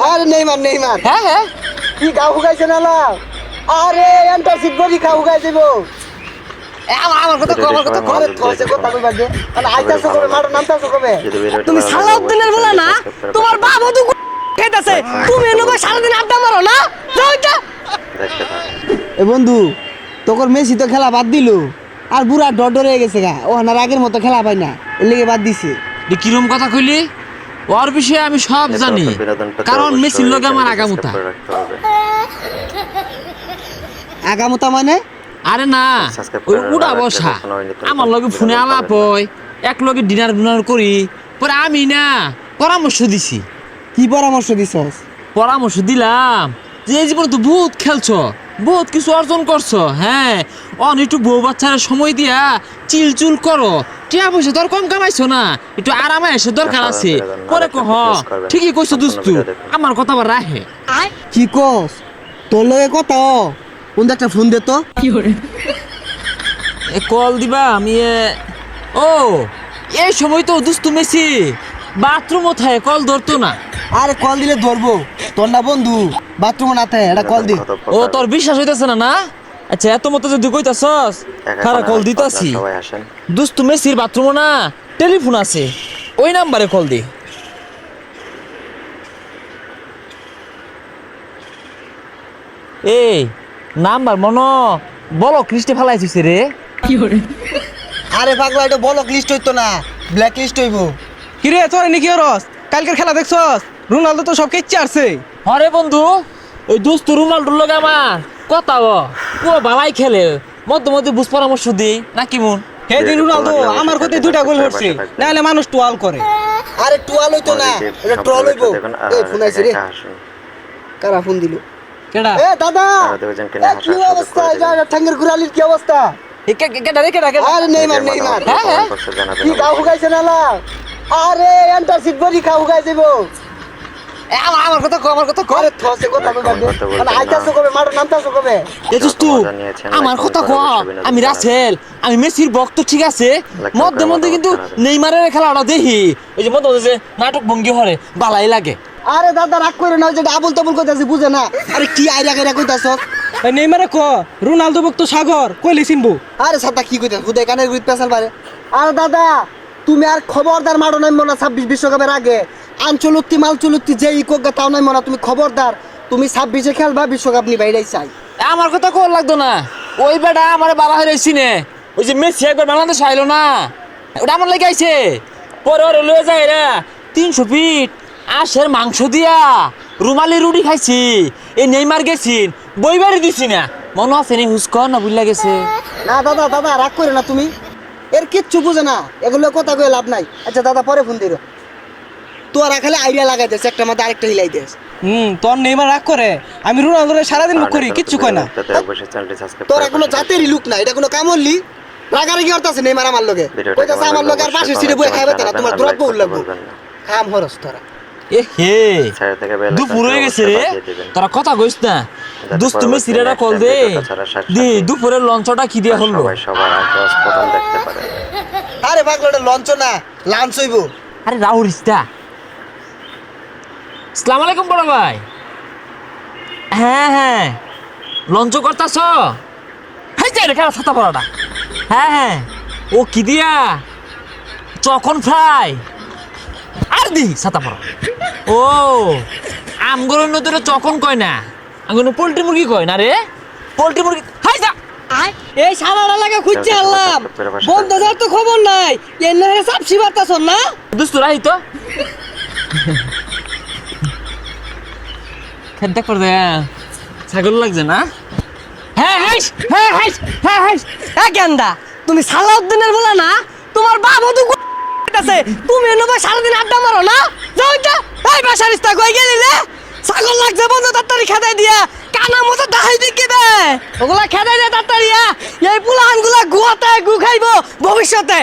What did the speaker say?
আরে Neymar Neymar হ্যাঁ হ্যাঁ কি গা হুগাইছে না লা আরে এন্টারশিপ গরি খা হুগাই দেব আমার কথা কো আমার কথা কো আরে থসে কথা কই বাজে মানে আইতাছো কবে মারো নামতাছো কবে তুমি সালাউদ্দিনের বলা না তোমার বাবা তো খাইতাছে তুমি এনে ভাই সারাদিন আড্ডা মারো না যাও এটা এ বন্ধু তোর মেসি তো খেলা বাদ দিল আর বুড়া ডর হয়ে গেছে গা ও হানার আগের মতো খেলা পায় না এর লেগে বাদ দিছে কিরম কথা কইলি ওর বিষয়ে আমি সব জানি কারণ মেসির লগে আমার আগামুতা আগামতা মানে আরে না ওই উড়া বসা আমার লগে ফোনে আলাপ হয় এক লগে ডিনার করি পরে আমি না পরামর্শ দিছি কি পরামর্শ দিছস পরামর্শ দিলাম যে এই জীবনে তো বহুত খেলছো বহুত কিছু অর্জন করছো হ্যাঁ অন একটু বউ বাচ্চারা সময় দিয়া চিলচুল করো টিয়া পয়সা তোর কম কামাইছো না একটু আরামে এসে দরকার আছে পরে কহ ঠিকই কইছো দুস্তু আমার কথা আবার রাহে কি কস তোর লগে কথা কোন একটা ফোন দে তো কল দিবা আমি ও এই সময় তো দুস্তু মেসি বাথরুম থাকে কল ধরতো না আরে কল দিলে ধরবো তোর না বন্ধু বাথরুমে না থাকে এটা কল দি ও তোর বিশ্বাস হইতাছে না না আচ্ছা এত মতো যদি কইতাছস খারা কল দিতাছি দুস্তু মেসির বাথরুম না টেলিফোন আছে ওই নাম্বারে কল দি এই নাম্বার মনো বলো কৃষ্টি ফেলাইছিস রে আরে পাগলা এটা ব্লক লিস্ট হইতো না ব্ল্যাক লিস্ট হইবো কিরে তোর নাকি রস কালকের খেলা দেখছস রোনালদো তো সব কেচ্ছে আসছে আরে বন্ধু ওই দুস্তু রোনাল্ডোর লগে আমার কথা ও ভালাই খেলে মধ্যে মধ্যে বুঝ পরামর্শ দিই নাকি মন সেদিন রোনালদো আমার কথা দুইটা গোল করছে নাহলে মানুষ টোয়াল করে আরে টুয়াল হইতো না এটা ট্রল হইবো এই ফোন আইছে রে কারা ফোন দিল কেডা এ দাদা কি অবস্থা যা ঠাঙ্গের গুরালির কি অবস্থা কেডা আরে নেইমার নেইমার হ্যাঁ হ্যাঁ কি গা হুগাইছে না লা আরে এন্টারশিপ গরি খা হুগাই দেব আমার কথা কো আমার কথা কো আরে থসে কথা কই বাজে মানে আইতাছো কবে মারো নামতাছো কবে এ দোস্তু আমার কথা কো আমি রাসেল আমি মেসির ভক্ত ঠিক আছে মধ্যে মধ্যে কিন্তু নেইমারের খেলাটা দেখি ওই যে মধ্যে মধ্যে যে নাটক ভঙ্গি হরে বালাই লাগে আরে দাদা রাগ করে না যে আবুল তাবুল কইতাছি বুঝে না আরে কি আইরা গাইরা কইতাছস নেইমারে ক রোনালদো ভক্ত সাগর কইলে চিনবো আরে সাতা কি কইতাছ হুদাই কানের গুইত পেছাল পারে আরে দাদা তুমি আর খবরদার মারো নাই মনা 26 বিশ্বকাপের আগে আঞ্চলুত্তি মালচুলুত্তি যেই কোগা তাও নাই মনা তুমি খবরদার তুমি 26 এ খেলবা বিশ্বকাপ নি বাইরাই চাই আমার কথা কোন লাগতো না ওই বেটা আমারে বালা হয়ে রইছি নে ওই যে মেসি একবার বাংলাদেশ আইলো না ওটা আমার লাগে আইছে পরে ওরে লয়ে যায় রে 300 ফিট আশের মাংস দিয়া রুমালি রুটি খাইছি এই নেইমার গেছিন বইবারে দিছি না মনে আছে নি হুস্ক না বুঝলা গেছে না দাদা দাদা রাগ করে না তুমি এর কিচ্ছু বুঝে না এগুলো কথা কয়ে লাভ নাই আচ্ছা দাদা পরে ফোন দিরো তোরা খালি আইডিয়া লাগাই দেস একটা মধ্যে আরেকটা হিলাই দেস তোর নেইমার রাগ করে আমি রোনালদোরে সারাদিন মুখ করি কিচ্ছু কয় না তোরা কোনো জাতেরই লুক না এটা কোনো কামড়লি রাগারাগি করতেছে নেইমার আমার লগে কইতাছে আমার লগে আর পাশের সিটে বসে খাইবে তারা তোমার দ্রব্য লাগবে কাম হরস তোরা এ হে দুপুর হয়ে গেছে রে তোরা কথা কইস না দোস্ত তুমি সিরেরা কল দে দি দুপুরের লঞ্চটা কি দিয়া হলো আরে পাগলাটা লঞ্চ না লাঞ্চ হইবো আরে রাউরিস্তা আসসালামু আলাইকুম বড় ভাই হ্যাঁ হ্যাঁ লঞ্চ করতাছ হাই যাই রে ছাতা পড়াটা হ্যাঁ হ্যাঁ ও কি দিয়া চকন ফ্রাই আর দি ছাতা পড়া ও আমগরের নদীরে চকন কয় না আমগর পোল্ট্রি মুরগি কয় না রে পোল্ট্রি মুরগি হাই যা এই সারাটা লাগা খুঁজছে আল্লাহ বন্ধ যার তো খবর নাই এর না সাপসি বাতাছ না দুস্তু রাহি তো খেলতে কর দে ছাগল লাগছে না হ্যাঁ হাইস হ্যাঁ হাইস হ্যাঁ হাইস এ গেন্দা তুমি সালাউদ্দিনের বলা না তোমার বাবা তো আছে তুমি এনে ভাই সারাদিন আড্ডা মারো না যাও এটা এই বাসারিস্তা কই গেলি রে ছাগল লাগছে বন্ধ তাড়াতাড়ি খেদাই দিয়া কানা মতো দাহাই দিকে দে ওগুলা খেদাই দে তাড়াতাড়ি এই পুলানগুলা গুয়াতে গু খাইবো ভবিষ্যতে